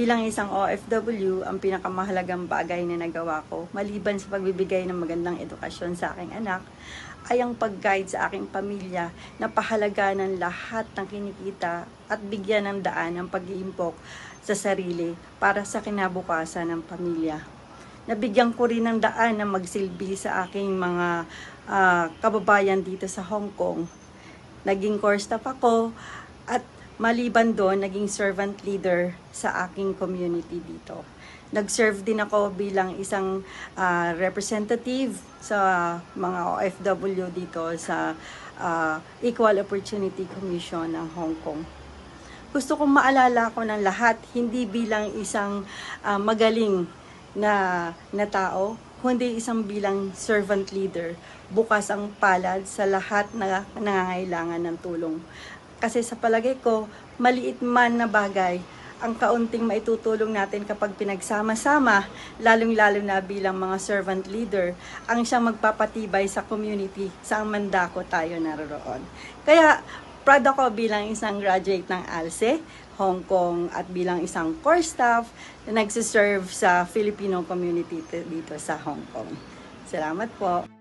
Bilang isang OFW, ang pinakamahalagang bagay na nagawa ko, maliban sa pagbibigay ng magandang edukasyon sa aking anak, ay ang pag-guide sa aking pamilya na pahalaga ng lahat ng kinikita at bigyan ng daan ang pag-iimpok sa sarili para sa kinabukasan ng pamilya. Nabigyan ko rin ng daan na magsilbi sa aking mga kababayan dito sa Hong Kong. Naging core staff ako at maliban doon, naging servant leader sa aking community dito. Nag-serve din ako bilang isang representative sa mga OFW dito sa Equal Opportunity Commission ng Hong Kong. Gusto kong maalala ko ng lahat, hindi bilang isang magaling na tao, kundi isang bilang servant leader. Bukas ang palad sa lahat na nangangailangan ng tulong. Kasi sa palagay ko, maliit man na bagay, ang kaunting maitutulong natin kapag pinagsama-sama, lalong-lalo na bilang mga servant leader, ang siyang magpapatibay sa community, sa mandako tayo naroon. Kaya, proud ako bilang isang graduate ng ALSE, Hong Kong, at bilang isang core staff na nagsiserve sa Filipino community dito sa Hong Kong. Salamat po.